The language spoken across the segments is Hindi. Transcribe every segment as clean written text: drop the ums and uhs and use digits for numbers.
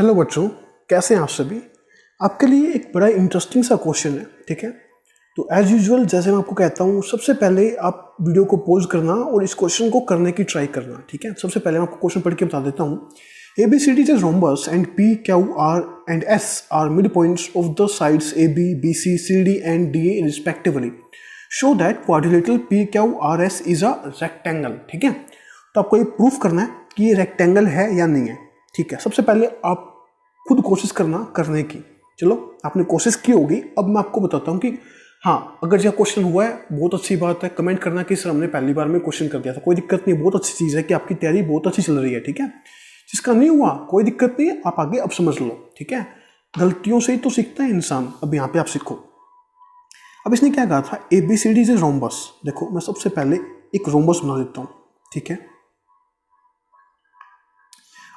हेलो बच्चों, कैसे हैं आप सभी। आपके लिए एक बड़ा इंटरेस्टिंग सा क्वेश्चन है, ठीक है। तो एज यूजुअल जैसे मैं आपको कहता हूँ, सबसे पहले आप वीडियो को पॉज करना और इस क्वेश्चन को करने की ट्राई करना, ठीक है। सबसे पहले मैं आपको क्वेश्चन पढ़ के बता देता हूँ। ABCD is rhombus and P, Q, R and S are midpoints of the sides AB, BC, CD and DA respectively. Show that quadrilateral PQRS is a rectangle, ठीक है। तो आपको ये प्रूफ करना है कि ये रेक्टेंगल है या नहीं है, ठीक है। सबसे पहले आप खुद कोशिश करना करने की। चलो, आपने कोशिश की होगी, अब मैं आपको बताता हूँ कि हाँ, अगर यह क्वेश्चन हुआ है बहुत अच्छी बात है। कमेंट करना कि सर हमने पहली बार में क्वेश्चन कर दिया था, कोई दिक्कत नहीं, बहुत अच्छी चीज़ है कि आपकी तैयारी बहुत अच्छी चल रही है, ठीक है। जिसका नहीं हुआ कोई दिक्कत नहीं है, आप आगे अब समझ लो, ठीक है। गलतियों से ही तो सीखता है इंसान। अब यहाँ पे आप सीखो। अब इसने क्या कहा था, ABCD इज रोम्बस। देखो, मैं सबसे पहले एक रोम्बस बना देता हूँ, ठीक है।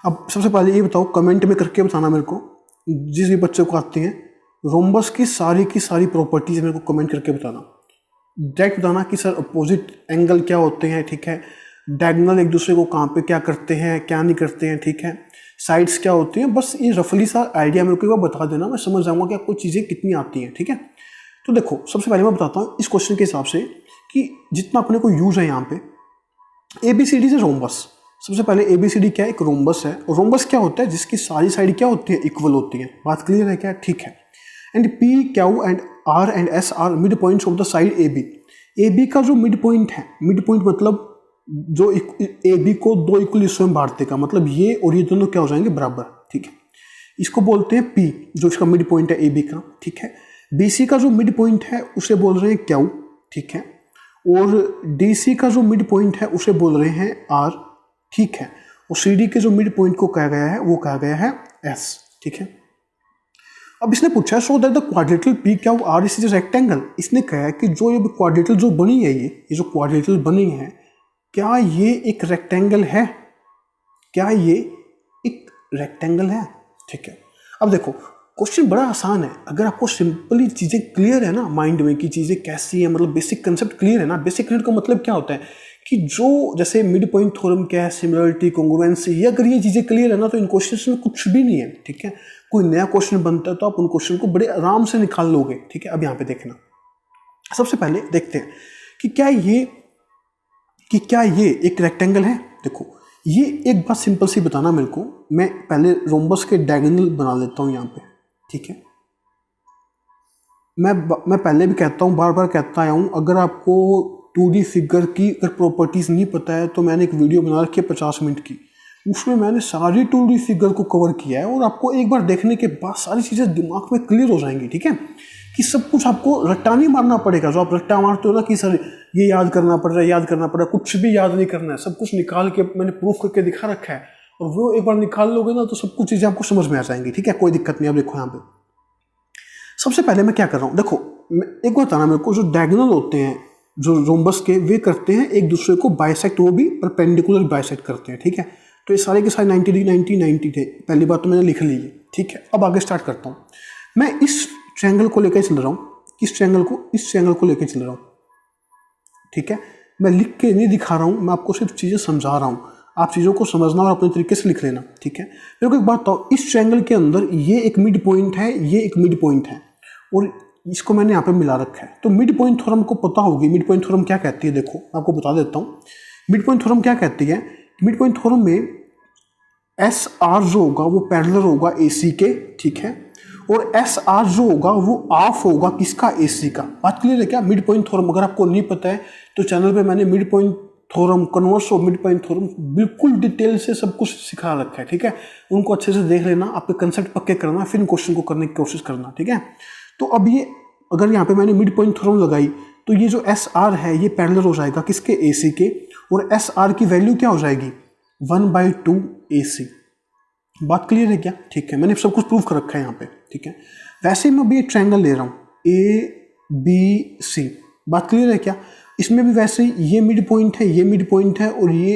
अब सबसे पहले ये बताओ, कमेंट में करके बताना मेरे को, जिस भी बच्चे को आती हैं रोम्बस की सारी प्रॉपर्टीज मेरे को कमेंट करके बताना। डायरेक्ट बताना कि सर अपोजिट एंगल क्या होते हैं, ठीक है। डायगोनल एक दूसरे को कहाँ पे क्या करते हैं, क्या नहीं करते हैं, ठीक है। साइड्स क्या होती हैं, बस ये रफली सा आइडिया मेरे को एक बार बता देना, मैं समझ जाऊँगा कि आपको चीज़ें कितनी आती हैं, ठीक है। तो देखो, सबसे पहले मैं बताता हूँ इस क्वेश्चन के हिसाब से कि जितना अपने को यूज है यहाँ पे ABCD से रोम्बस। सबसे पहले ABCD क्या है, एक रोम्बस है। रोम्बस क्या होता है, जिसकी सारी साइड क्या होती है, इक्वल होती है। बात क्लियर है क्या, ठीक है। And P, Q and R and S are mid points of the side AB। AB का जो मिड पॉइंट है, मिड पॉइंट मतलब जो AB को दो इक्वल हिस्सों में बांटते का मतलब ये और ये दोनों क्या हो जाएंगे, बराबर, ठीक है। इसको बोलते हैं P, जो इसका मिड पॉइंट है AB का, ठीक है। BC का जो मिड पॉइंट है उसे बोल रहे हैं Q, ठीक है। और DC का जो मिड पॉइंट है उसे बोल रहे हैं R, ठीक है। और CD के जो मिड पॉइंट को कहा गया है वो कहा गया है S, ठीक है। अब इसने पूछा है so that the quadrilateral PQR is rectangle. इसने कहा है कि जो ये क्वाड्रेटल जो बनी है, ये जो क्वाड्रेटल बनी है, क्या ये एक रेक्टेंगल है, क्या ये एक रेक्टेंगल है, ठीक है। अब देखो, क्वेश्चन बड़ा आसान है। अगर आपको सिंपली चीज़ें क्लियर है ना माइंड में कि चीज़ें कैसी है, मतलब बेसिक कंसेप्ट क्लियर है ना। बेसिक कंसेप्ट का मतलब क्या होता है कि जो जैसे मिड पॉइंट थ्योरम क्या है, सिमिलरिटी, कॉन्ग्रुएंसी, ये अगर ये चीज़ें क्लियर है ना तो इन क्वेश्चन में कुछ भी नहीं है, ठीक है। कोई नया क्वेश्चन बनता है तो आप उन क्वेश्चन को बड़े आराम से निकाल लोगे, ठीक है। अब यहाँ पे देखना, सबसे पहले देखते हैं कि क्या ये एक रेक्टेंगल है। देखो, ये एक बात सिंपल सी बताना मेरे को। मैं पहले रोम्बस के डायगोनल बना लेता हूँ यहाँ पे, ठीक है। मैं पहले भी कहता हूँ, बार बार कहता आया हूँ, अगर आपको 2D फिगर की अगर प्रॉपर्टीज़ नहीं पता है तो मैंने एक वीडियो बना रखी है 50 मिनट की, उसमें मैंने सारी 2D फिगर को कवर किया है। और आपको एक बार देखने के बाद सारी चीज़ें दिमाग में क्लियर हो जाएंगी, ठीक है। कि सब कुछ आपको रट्टा नहीं मारना पड़ेगा। जो आप रट्टा मारते हो ना कि सर ये याद करना पड़ रहा है, याद करना पड़ रहा है, कुछ भी याद नहीं करना है। सब कुछ निकाल के मैंने प्रूफ करके दिखा रखा है, और वो एक बार निकाल लोगे ना तो सब कुछ चीज़ें आपको समझ में आ जाएंगी, ठीक है। कोई दिक्कत नहीं। अब देखो यहाँ पे सबसे पहले मैं क्या कर रहा हूँ, देखो एक बार बताना मेरे को, जो डायगोनल होते हैं जो रोम्बस के, वे करते हैं एक दूसरे को बाइसेक्ट, वो भी परपेंडिकुलर बाइसेक्ट करते हैं, ठीक है। तो ये सारे के सारे 90 डिग्री 90 थे। पहली बात तो मैंने लिख ली है, ठीक है। अब आगे स्टार्ट करता हूँ। मैं इस ट्रायंगल को लेकर चल रहा हूँ, इस ट्रायंगल को लेकर चल रहा हूँ, ठीक है। मैं लिख के नहीं दिखा रहा हूँ, मैं आपको सिर्फ चीज़ें समझा रहा हूँ। आप चीज़ों को समझना और अपने तरीके से लिख लेना, ठीक है। मेरे को एक बात बताओ, इस ट्रायंगल के अंदर ये एक मिड पॉइंट है, ये एक मिड पॉइंट है, और इसको मैंने यहाँ पे मिला रखा है। तो मिड पॉइंट थ्योरम को पता होगी। मिड पॉइंट थ्योरम क्या कहती है, देखो मैं आपको बता देता हूँ। मिड पॉइंट थ्योरम क्या कहती है, मिड पॉइंट थ्योरम में SR जो होगा वो पैरेलल होगा AC के, ठीक है। और SR जो होगा वो ऑफ होगा किसका, AC का। बात क्लियर है क्या। मिड पॉइंट थ्योरम अगर आपको नहीं पता है तो चैनल पे मैंने mid point theorem, converse of mid point theorem बिल्कुल डिटेल से सब कुछ सिखा रखा है, ठीक है। उनको अच्छे से देख लेना, आपके कंसेप्ट पक्के करना, फिर इन क्वेश्चन को करने की कोशिश करना, ठीक है। तो अब ये अगर यहाँ पे मैंने मिड पॉइंट थ्योरम लगाई तो ये जो SR है ये पैरेलल हो जाएगा किसके, AC के। और SR की वैल्यू क्या हो जाएगी, 1/2 AC। बात क्लियर है क्या, ठीक है। मैंने सब कुछ प्रूव कर रखा है यहाँ पे, ठीक है। वैसे मैं अभी एक ट्रायंगल ले रहा हूँ ABC। बात क्लियर है क्या। इसमें भी वैसे ये मिड पॉइंट है, ये मिड पॉइंट है, और ये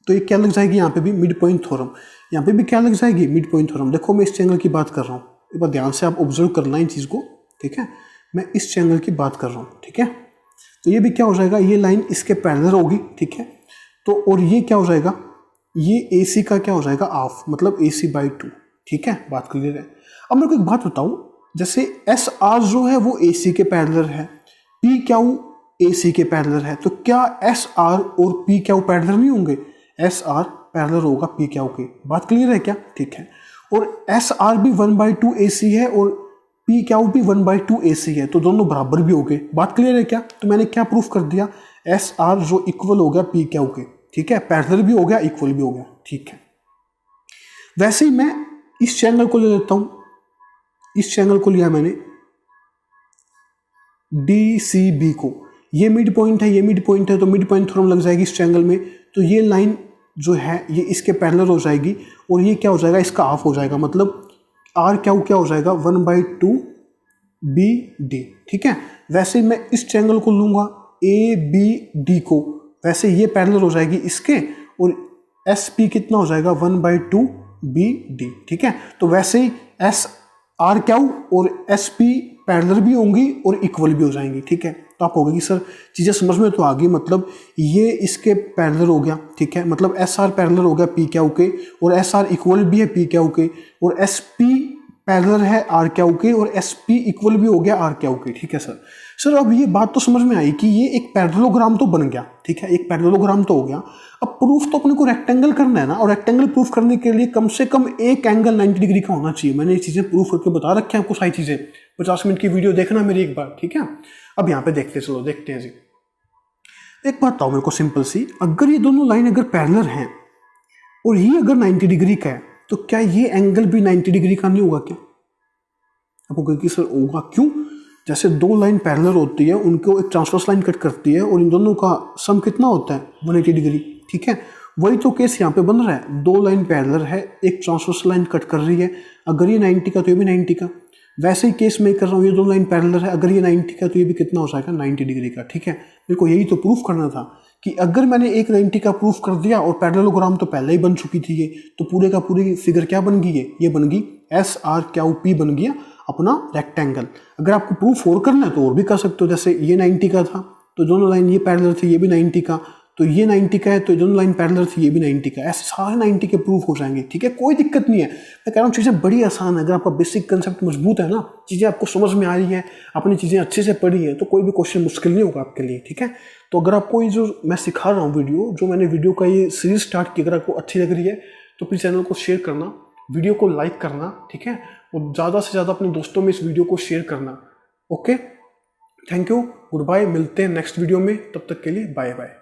तो ये क्या लग जाएगी यहाँ पे भी मिड पॉइंट थ्योरम। यहाँ पे भी क्या लग जाएगी, मिड पॉइंट थ्योरम। देखो मैं इस ट्रायंगल की बात कर रहा हूँ, एक बार ध्यान से आप ऑब्जर्व करना इन चीज़ को, ठीक है। मैं इस ट्रायंगल की बात कर रहा हूँ, ठीक है। तो ये भी क्या हो जाएगा, ये लाइन इसके पैरेलल होगी, ठीक है। तो और ये क्या हो जाएगा, ये AC का क्या हो जाएगा, ऑफ, मतलब AC/2, ठीक है, बात क्लियर है। अब मेरे को एक बात बताओ, जैसे एस आर जो है वो ए सी के पैरेलल है, पी क्यू ए सी के पैरेलल है, तो क्या एस आर और पी क्यू पैरेलल नहीं होंगे? एस आर पैरेलल होगा पी क्यू के। बात क्लियर है क्या? ठीक है। और एस आर भी 1/2 ए सी है और पी क्यू भी 1/2 ए सी है, तो दोनों बराबर भी हो गए। बात क्लियर है क्या? तो मैंने क्या प्रूफ कर दिया? एस आर जो इक्वल हो गया पी क्यू के, ठीक है, पैरेलल भी हो गया, इक्वल भी हो गया, ठीक है। वैसे ही मैं इस चैनल को ले लेता हूं, इस चैनल को लिया मैंने डी सी बी को, ये मिड पॉइंट है, ये मिड पॉइंट है, तो मिड पॉइंट थ्योरम लग जाएगी इस ट्रायंगल में, तो ये लाइन जो है ये इसके पैरेलल हो जाएगी और ये क्या हो जाएगा? इसका हाफ हो जाएगा, मतलब आर क्या हो जाएगा? 1/2 बी डी, ठीक है। वैसे मैं इस ट्रायंगल को लूंगा ए बी डी को, वैसे ये पैरेलल हो जाएगी इसके, और एस पी कितना हो जाएगा? 1/2 बी डी, ठीक है। तो वैसे ही एस आर क्यू और एस पी पैरेलल भी होंगी और इक्वल भी हो जाएंगी, ठीक है। तो आप कहोगे कि सर चीज़ें समझ में तो आ गई, मतलब ये इसके पैरेलल हो गया, ठीक है, मतलब एस आर पैरेलल हो गया पी क्यू के, और एस आर इक्वल भी है पी क्यू के, और एस पी पैरेलल है आर क्यू के, और एस पी इक्वल भी हो गया आर क्यू के, ठीक है सर। सर अब ये बात तो समझ में आई कि ये एक पैरेललोग्राम तो बन गया, ठीक है, एक पैरेललोग्राम तो हो गया। अब प्रूफ तो अपने को रेक्टेंगल करना है ना, और रेक्टेंगल प्रूफ करने के लिए कम से कम एक एंगल 90 डिग्री का होना चाहिए। मैंने ये चीज़ें प्रूफ करके बता रखे हैं आपको सारी चीज़ें, 50 मिनट की वीडियो देखना मेरी एक बार, ठीक है। अब यहाँ पे देखते चलो, देखते हैं जी। एक बात बताओ मेरे को सिंपल सी, अगर ये दोनों लाइन अगर पैरेलल हैं और ये अगर 90 डिग्री का है, तो क्या ये एंगल भी 90 डिग्री का नहीं होगा क्या? आपको कहेगी सर होगा, क्यों? जैसे दो लाइन पैरेलल होती है, उनको एक ट्रांसवर्स लाइन कट करती है और इन दोनों का सम कितना होता है? 180 डिग्री, ठीक है। वही तो केस यहाँ पे बन रहा है, दो लाइन पैरेलल है, एक ट्रांसवर्स लाइन कट कर रही है, अगर ये 90 का तो ये भी 90 का। वैसे ही केस मैं कर रहा हूँ, ये दो लाइन पैरेलल है, अगर ये 90 का तो ये भी कितना हो जाएगा? 90 डिग्री का, ठीक है। मेरे को यही तो प्रूफ करना था कि अगर मैंने एक 90 का प्रूफ कर दिया और पैरेललोग्राम तो पहले ही बन चुकी थी ये, तो पूरे का पूरी फिगर क्या बन गई? ये बन गई एस आर क्यू पी, बन गया अपना रेक्टेंगल। अगर आपको प्रूफ और करना है तो और भी कर सकते हो, जैसे ये 90 का था तो दोनों लाइन ये पैरेलल थी, ये भी 90 का, तो ये 90 का है तो दोनों लाइन पैरेलल थी, ये भी 90 का, ऐसे सारे 90 के प्रूफ हो जाएंगे, ठीक है, कोई दिक्कत नहीं है। मैं कह रहा हूँ चीज़ें बड़ी आसान है, अगर आपका बेसिक कंसेप्ट मजबूत है ना, चीज़ें आपको समझ में आ रही है, अपनी चीज़ें अच्छे से पढ़ी है, तो कोई भी क्वेश्चन मुश्किल नहीं होगा आपके लिए, ठीक है। तो अगर आपको ये जो मैं सिखा रहा हूँ वीडियो, जो मैंने वीडियो का ये सीरीज स्टार्ट की, अगर आपको अच्छी लग रही है तो प्लीज़ चैनल को शेयर करना, वीडियो को लाइक करना, ठीक है, और ज़्यादा से ज़्यादा अपने दोस्तों में इस वीडियो को शेयर करना। Okay, thank you, good bye, मिलते हैं नेक्स्ट वीडियो में, तब तक के लिए बाय बाय।